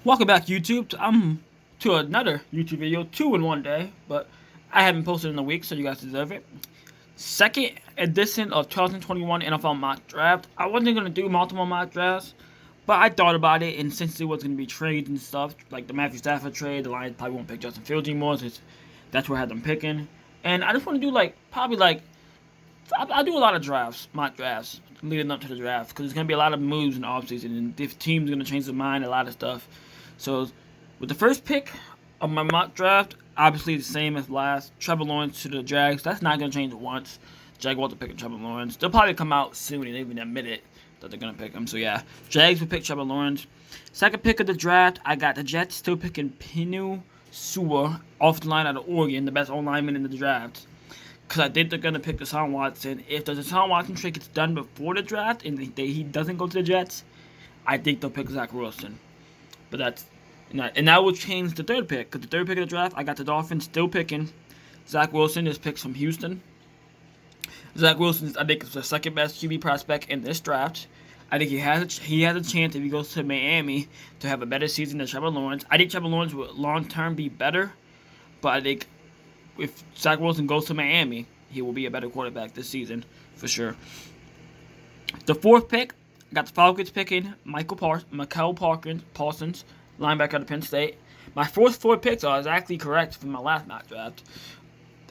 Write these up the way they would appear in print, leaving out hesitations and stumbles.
Welcome back, YouTube. I'm to another YouTube video, two in one day, but I haven't posted in a week, so you guys deserve it. Second edition of 2021 NFL mock draft. I wasn't gonna do multiple mock drafts, but I thought about it, and since it was gonna be trades and stuff, like the Matthew Stafford trade, the Lions probably won't pick Justin Fields anymore, since that's where I had them picking. And I just want to do I'll do a lot of drafts, mock drafts, leading up to the draft, because there's gonna be a lot of moves in the offseason, and if teams are gonna change their mind, a lot of stuff. So, with the first pick of my mock draft, obviously the same as last, Trevor Lawrence to the Jags. That's not going to change once. Jaguars will pick Trevor Lawrence. They'll probably come out soon and even admit it that they're going to pick him. So, yeah, Jags will pick Trevor Lawrence. Second pick of the draft, I got the Jets still picking Pinu Sewell off the line out of Oregon, the best O-lineman in the draft. Because I think they're going to pick Deshaun Watson. If the Deshaun Watson trade gets done before the draft and he doesn't go to the Jets, I think they'll pick Zach Wilson. But that's not, and that will change the third pick, because the third pick of the draft, I got the Dolphins still picking Zach Wilson. Is picks from Houston. Zach Wilson, I think, is the second best QB prospect in this draft. I think he has a chance if he goes to Miami to have a better season than Trevor Lawrence. I think Trevor Lawrence will long term be better, but I think if Zach Wilson goes to Miami, he will be a better quarterback this season for sure. The fourth pick, I got the Falcons picking Michael Parsons, linebacker out of Penn State. My first four picks are exactly correct from my last mock draft.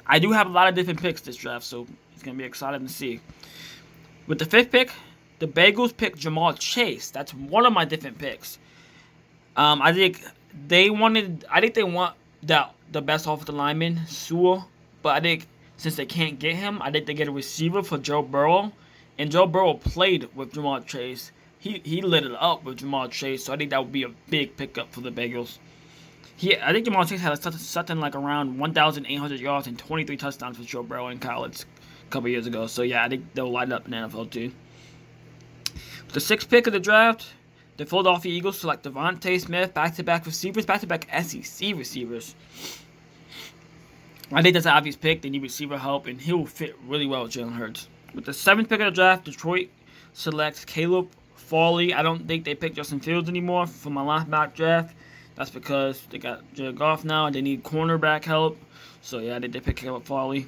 I do have a lot of different picks this draft, so it's going to be exciting to see. With the fifth pick, the Bengals pick Ja'Marr Chase. That's one of my different picks. I think they want the best offensive lineman, Sewell, but I think since they can't get him, I think they get a receiver for Joe Burrow. And Joe Burrow played with Ja'Marr Chase. He lit it up with Ja'Marr Chase, so I think that would be a big pickup for the Bengals. I think Ja'Marr Chase had something like around 1,800 yards and 23 touchdowns for Joe Burrow in college a couple years ago. So yeah, I think they'll light it up in the NFL too. The sixth pick of the draft, the Philadelphia Eagles select Devontae Smith, back-to-back receivers, back-to-back SEC receivers. I think that's an obvious pick. They need receiver help, and he will fit really well with Jalen Hurts. With the seventh pick of the draft, Detroit selects Caleb Farley. I don't think they pick Justin Fields anymore for my last mock draft. That's because they got Jared Goff now, and they need cornerback help. So, yeah, they pick Caleb Farley.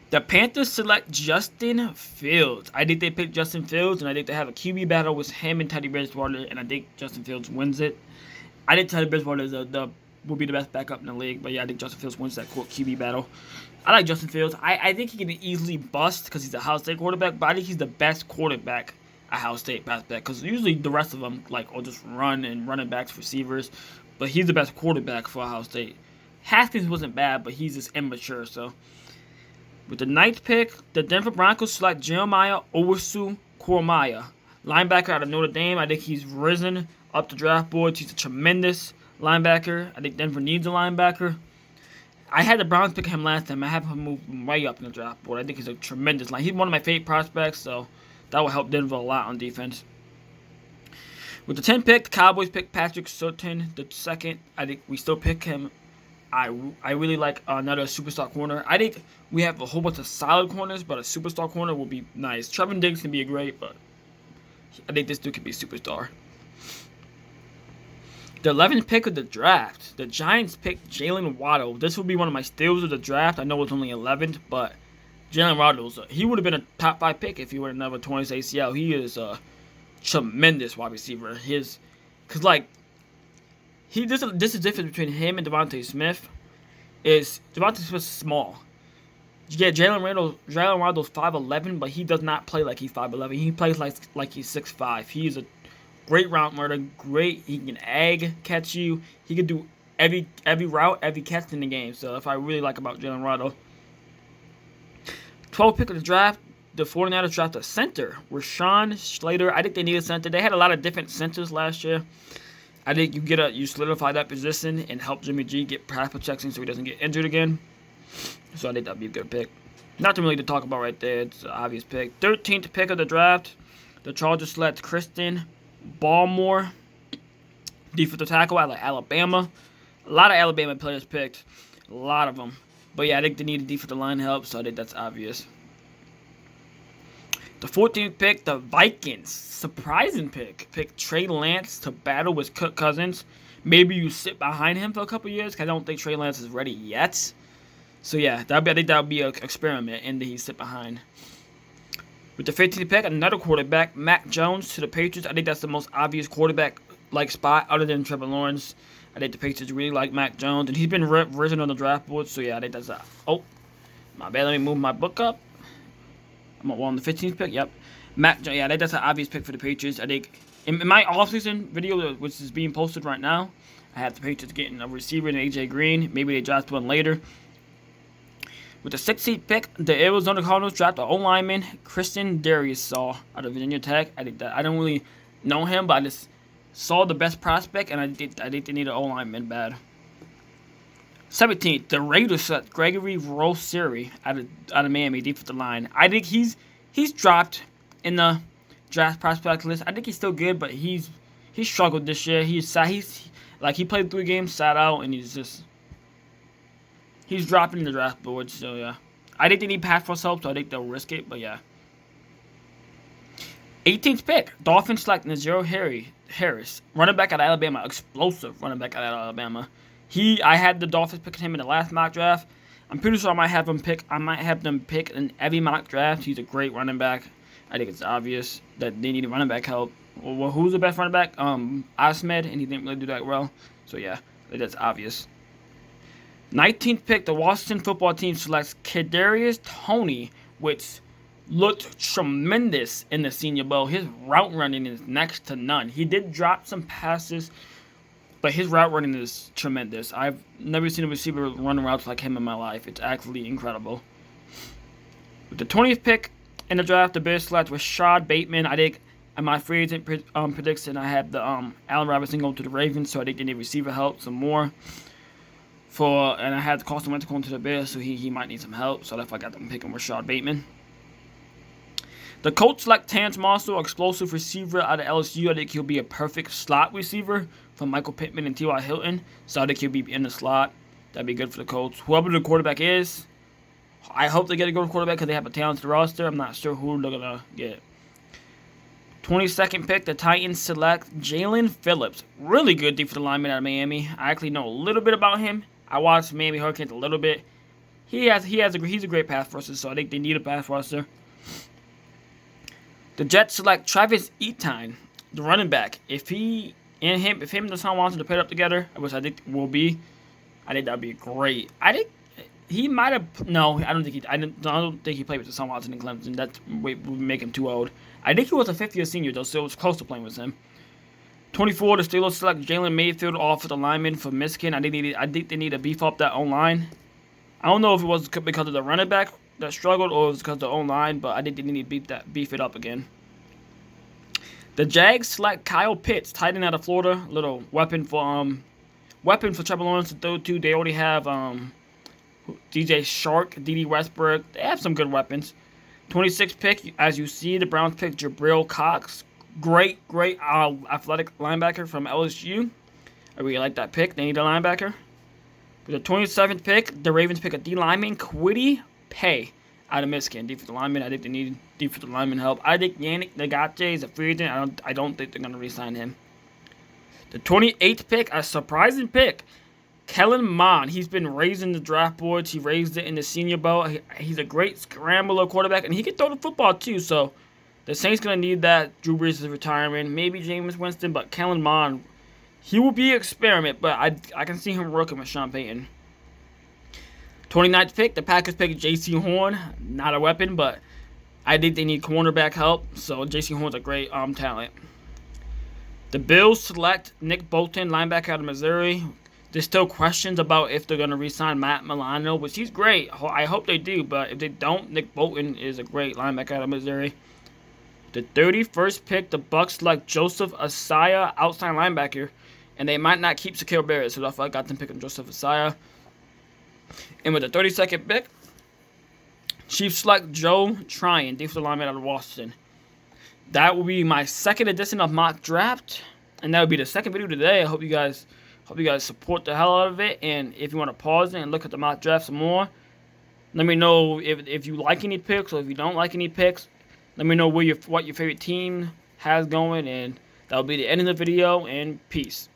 The Panthers select Justin Fields. I think they pick Justin Fields, and I think they have a QB battle with him and Teddy Bridgewater, and I think Justin Fields wins it. I think Teddy Bridgewater will be the best backup in the league, but yeah, I think Justin Fields wins that QB battle. I like Justin Fields. I think he can easily bust because he's a Ohio State quarterback, but I think he's the best quarterback Ohio State prospect, because usually the rest of them will just run and running backs, receivers, but he's the best quarterback for Ohio State. Haskins wasn't bad, but he's just immature. So with the ninth pick, the Denver Broncos select Jeremiah Owusu-Koramoah, linebacker out of Notre Dame. I think he's risen up the draft boards. He's a tremendous linebacker. I think Denver needs a linebacker. I had the Browns pick him last time. I have him move way up in the draft board. I think he's a tremendous line. He's one of my favorite prospects, so that will help Denver a lot on defense. With the 10th pick, the Cowboys pick Patrick Surtain the second. I think we still pick him. I really like another superstar corner. I think we have a whole bunch of solid corners, but a superstar corner will be nice. Trevor Diggs can be a great, but I think this dude can be a superstar. The 11th pick of the draft, the Giants picked Jalen Waddle. This will be one of my steals of the draft. I know it's only 11th, but Jalen Waddle, he would have been a top 5 pick if he would have never torn his ACL. He is a tremendous wide receiver. This is the difference between him and Devontae Smith. Is Devontae Smith small? Yeah, Jalen Waddle's 5'11", but he does not play like he's 5'11". He plays like he's 6'5". He is a great route runner, great. He can catch you. He can do every route, every catch in the game. So that's what I really like about Jalen Waddle. 12th pick of the draft, the 49ers draft a center, Rashawn Slater. I think they need a center. They had a lot of different centers last year. I think you solidify that position and help Jimmy G get pass protection so he doesn't get injured again. So I think that'd be a good pick. Nothing really to talk about right there. It's an obvious pick. 13th pick of the draft, the Chargers select Christian Barmore, defensive tackle out of Alabama. A lot of Alabama players picked. A lot of them. But yeah, I think they need a defensive line help, so I think that's obvious. The 14th pick, the Vikings. Surprising pick. Pick Trey Lance to battle with Kirk Cousins. Maybe you sit behind him for a couple years, because I don't think Trey Lance is ready yet. So yeah, I think that would be an experiment, and he sit behind. With the 15th pick, another quarterback, Mac Jones to the Patriots. I think that's the most obvious quarterback-like spot other than Trevor Lawrence. I think the Patriots really like Mac Jones, and he's been risen on the draft board. So yeah, I think that's a... Oh, my bad. Let me move my book up. I'm on the 15th pick. Yep, Mac Jones. Yeah, I think that's an obvious pick for the Patriots. I think in my offseason video, which is being posted right now, I have the Patriots getting a receiver in AJ Green. Maybe they draft one later. With the 16th pick, the Arizona Cardinals draft an O-lineman, Christian Darrisaw out of Virginia Tech. I don't really know him, but I just saw the best prospect, and I think they need an O-lineman bad. 17th, the Raiders select Gregory Rousseau out of Miami, defensive line. I think he's dropped in the draft prospect list. I think he's still good, but he's struggled this year. He played 3 games, sat out, and he's dropping in the draft board, so yeah. I think they need pass rush help, so I think they'll risk it, but yeah. 18th pick, Dolphins select Najee Harris, running back out of Alabama, explosive running back out of Alabama. I had the Dolphins picking him in the last mock draft. I'm pretty sure I might have them pick in every mock draft. He's a great running back. I think it's obvious that they need running back help. Well, who's the best running back? Ahmed, and he didn't really do that well. So yeah, that's obvious. 19th pick, the Washington football team selects Kadarius Toney, which looked tremendous in the Senior Bowl. His route running is next to none. He did drop some passes, but his route running is tremendous. I've never seen a receiver run routes like him in my life. It's actually incredible. With the 20th pick in the draft, the Bears select Rashad Bateman. I think in my free agent prediction, I had the Allen Robinson going to the Ravens, so I think they need receiver help some more. And I had Carson Wentz going to the Bears, so he might need some help. So that's why I got them picking Rashad Bateman. The Colts select Terrace Marshall, explosive receiver out of LSU. I think he'll be a perfect slot receiver for Michael Pittman and T.Y. Hilton. So I think he'll be in the slot. That'd be good for the Colts. Whoever the quarterback is, I hope they get a good quarterback because they have a talented roster. I'm not sure who they're going to get. 22nd pick, the Titans select Jalen Phillips. Really good defensive lineman out of Miami. I actually know a little bit about him. I watched Miami Hurricanes a little bit. He's a great pass rusher, so I think they need a pass rusher. The Jets select Travis Etienne, the running back. If him and Deshaun Watson to pair up together, which I think will be, I think that'd be great. I think he might have. No, I don't think he played with Deshaun Watson in Clemson. That would make him too old. I think he was a 5th-year senior though, so it was close to playing with him. 24, the Steelers select Jalen Mayfield, offensive lineman from Michigan. I think they need to beef up that O-line. I don't know if it was because of the running back that struggled or it was because of the O-line, but I think they need to beef it up again. The Jags select Kyle Pitts, tight end out of Florida, little weapon for Trevor Lawrence to throw to. They already have DJ Shark, D.D. Westbrook. They have some good weapons. 26th pick, as you see, the Browns pick Jabril Cox. Great athletic linebacker from LSU. I really like that pick. They need a linebacker. With the 27th pick, the Ravens pick a D lineman, Kwity Paye, out of Michigan. Defensive lineman. I think they need defensive lineman help. I think Yannick Ngakoue is a free agent. I don't think they're going to re-sign him. The 28th pick, a surprising pick, Kellen Mond. He's been raised in the draft boards. He raised it in the Senior Bowl. He's a great scrambler quarterback, and he can throw the football too, so the Saints going to need that. Drew Brees' retirement. Maybe Jameis Winston, but Kellen Mond, he will be an experiment, but I can see him working with Sean Payton. 29th pick, the Packers pick J.C. Horn. Not a weapon, but I think they need cornerback help, so J.C. Horn's a great talent. The Bills select Nick Bolton, linebacker out of Missouri. There's still questions about if they're going to re-sign Matt Milano, which he's great. I hope they do, but if they don't, Nick Bolton is a great linebacker out of Missouri. The 31st pick, the Bucks select Joseph Asaya, outside linebacker, and they might not keep Shaquille Barrett, so that's why I got them picking Joseph Asaya. And with the 32nd pick, Chiefs select Joe Tryon, defensive lineman out of Washington. That will be my second edition of Mock Draft, and that will be the second video today. I hope you guys support the hell out of it, and if you want to pause it and look at the Mock Draft some more, let me know if you like any picks or if you don't like any picks. Let me know what your favorite team has going, and that'll be the end of the video. And peace.